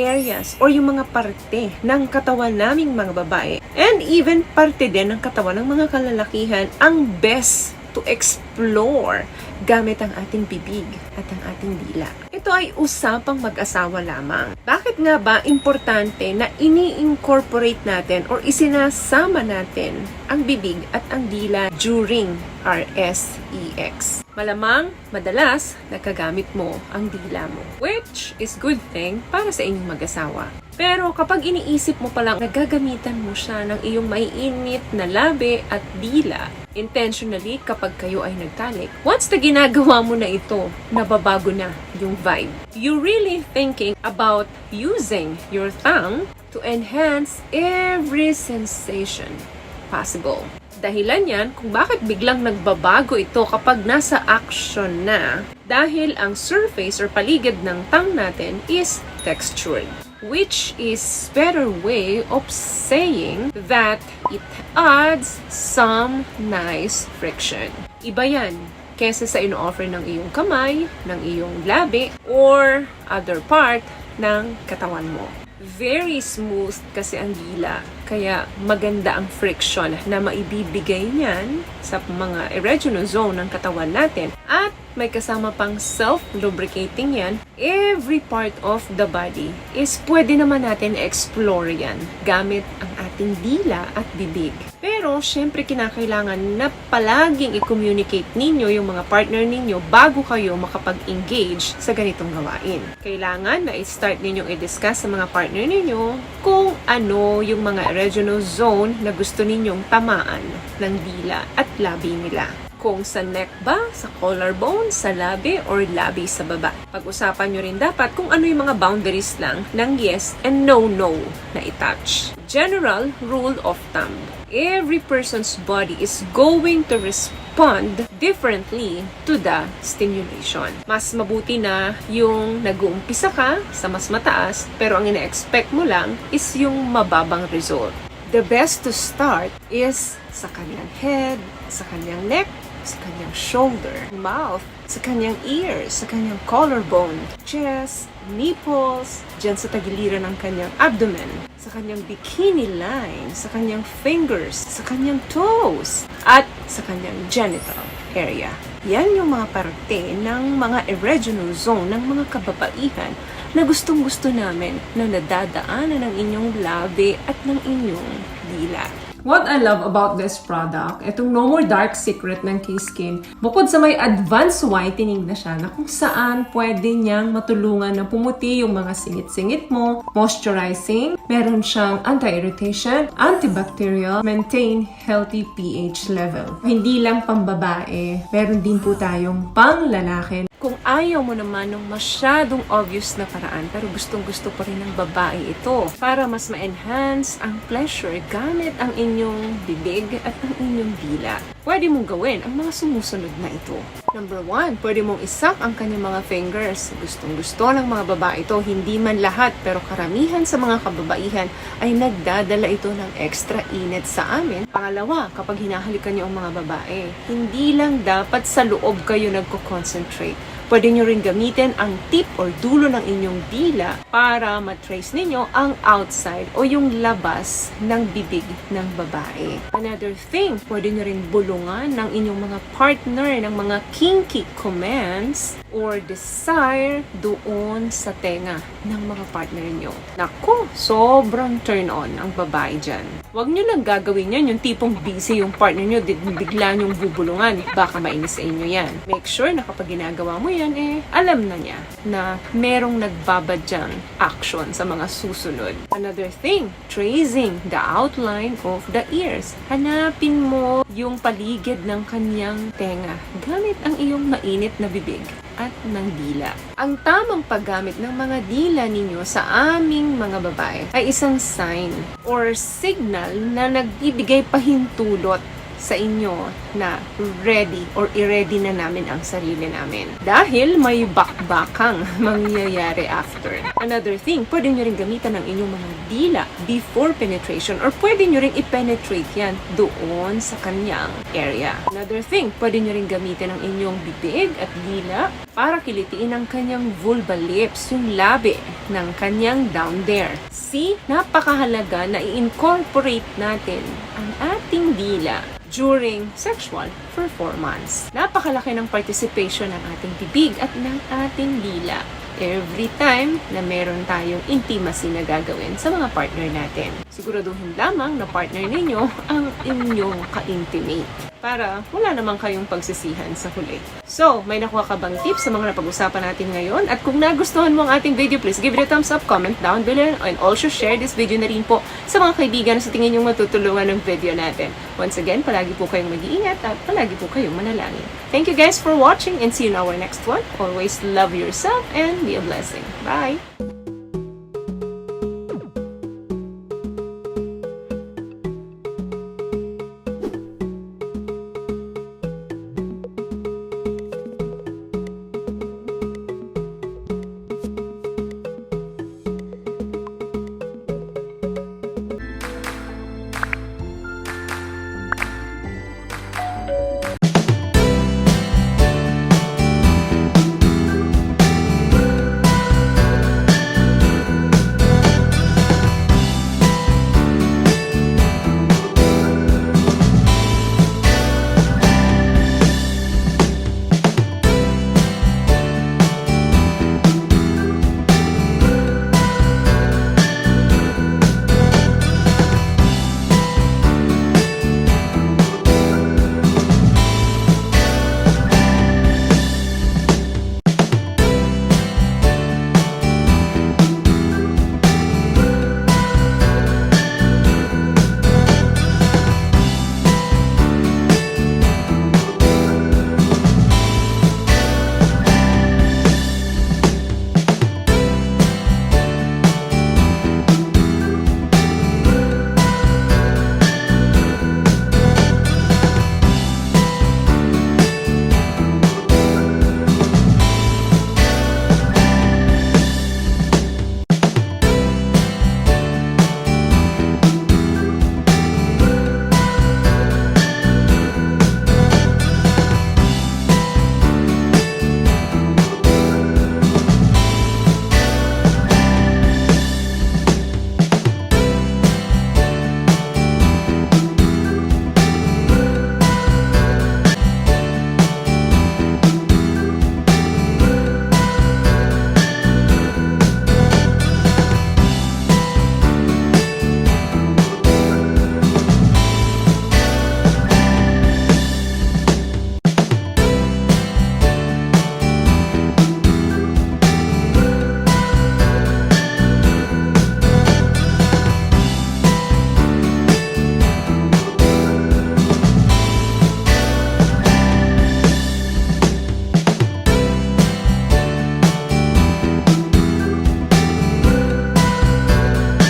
areas or yung mga parte ng katawan naming mga babae and even parte din ng katawan ng mga kalalakihan ang best to explore gamit ang ating bibig at ang ating dila. Ito ay usapang mag-asawa lamang. Bakit nga ba importante na ini-incorporate natin or isinasama natin ang bibig at ang dila during our sex? Malamang, madalas, nakagamit mo ang dila mo, which is good thing para sa inyong mag-asawa. Pero kapag iniisip mo palang nagagamitan mo siya ng iyong maiinit na labi at dila, intentionally kapag kayo ay nagtalik, once na ginagawa mo na ito, nababago na yung vibe. You really thinking about using your tongue to enhance every sensation possible. Dahilan yan kung bakit biglang nagbabago ito kapag nasa action na dahil ang surface or paligid ng tongue natin is textured, which is better way of saying that it adds some nice friction. Iba yan kesa sa ino-offer ng iyong kamay, ng iyong labi, or other part ng katawan mo. Very smooth kasi ang dila, kaya maganda ang friction na maibibigay niyan sa mga erogenous zone ng katawan natin. At may kasama pang self-lubricating yan. Every part of the body is pwede naman natin explore yan gamit ang ating dila at bibig. Pero, syempre kinakailangan na palaging i-communicate ninyo yung mga partner ninyo bago kayo makapag-engage sa ganitong gawain. Kailangan na i-start ninyong i-discuss sa mga partner ninyo kung ano yung mga erogenous zone na gusto ninyong tamaan ng dila at labi nila. Kung sa neck ba, sa collarbone, sa labi, or labi sa baba. Pag-usapan nyo rin dapat kung ano yung mga boundaries lang ng yes and no na i-touch. General rule of thumb. Every person's body is going to respond differently to the stimulation. Mas mabuti na yung nag-uumpisa ka sa mas mataas, pero ang ina-expect mo lang is yung mababang result. The best to start is sa kanyang head, sa kanyang neck, sa kanyang shoulder, mouth, sa kanyang ears, sa kanyang collarbone, chest, nipples, dyan sa tagiliran ng kanyang abdomen, sa kanyang bikini line, sa kanyang fingers, sa kanyang toes, at sa kanyang genital area. Yan yung mga parte ng mga erogenous zone ng mga kababaihan na gustong-gusto namin na nadadaanan ng inyong labi at ng inyong dila. What I love about this product, itong No More Dark Secret ng K-Skin, bukod sa may advanced whitening na siya na kung saan pwede niyang matulungan na pumuti yung mga singit-singit mo, moisturizing, meron siyang anti-irritation, antibacterial, maintain healthy pH level. Hindi lang pambabae, meron din po tayong pang-lalaki. Kung ayaw mo naman ng masyadong obvious na paraan, pero gustong-gusto pa rin ng babae ito para mas ma-enhance ang pleasure gamit ang inyong bibig at ang inyong dila, pwede mong gawin ang mga sumusunod na ito. Number 1, pwede mong isak ang kanyang mga fingers. Gustong-gusto ng mga babae ito, hindi man lahat, pero karamihan sa mga kababaihan ay nagdadala ito ng extra init sa amin. Pangalawa, kapag hinahalikan niyo ang mga babae, hindi lang dapat sa loob kayo nagko-concentrate. Pwede nyo rin gamitin ang tip or dulo ng inyong dila para matrace ninyo ang outside o yung labas ng bibig ng babae. Another thing, pwede nyo rin bulungan ng inyong mga partner ng mga kinky commands or desire doon sa tenga ng mga partner nyo. Naku, sobrang turn on ang babae dyan. Huwag nyo lang gagawin yan, yung tipong busy yung partner nyo, bigla nyong bubulungan. Baka mainis sa inyo yan. Make sure na kapag ginagawa mo yan, alam na niya na merong nagbabadyang action sa mga susunod. Another thing, tracing the outline of the ears. Hanapin mo yung paligid ng kanyang tenga gamit ang iyong mainit na bibig at ng dila. Ang tamang paggamit ng mga dila ninyo sa aming mga babae ay isang sign or signal na nagbibigay pahintulot sa inyo na ready or i-ready na namin ang sarili namin. Dahil may bakbakang mangyayari after. Another thing, pwede nyo rin gamitan ng inyong mga dila before penetration or pwede nyo rin i-penetrate yan doon sa kanyang area. Another thing, pwede nyo rin gamitin ang inyong bibig at dila para kilitiin ang kanyang vulva lips, yung labi ng kanyang down there. See, napakahalaga na i-incorporate natin ang ating dila during sexual performance. Napakalaki ng participation ng ating bibig at ng ating dila every time na meron tayong intimacy na gagawin sa mga partner natin. Siguraduhin lamang na partner ninyo ang inyong ka-intimate para wala namang kayong pagsisihan sa huli. So, may nakuha ka bang tips sa mga napag-usapan natin ngayon? At kung nagustuhan mo ang ating video, please give it a thumbs up, comment down below, and also share this video na rin po sa mga kaibigan na sa tingin nyo matutulungan ng video natin. Once again, palagi po kayong mag-iingat at palagi po kayong manalangin. Thank you guys for watching and see you in our next one. Always love yourself and be a blessing. Bye!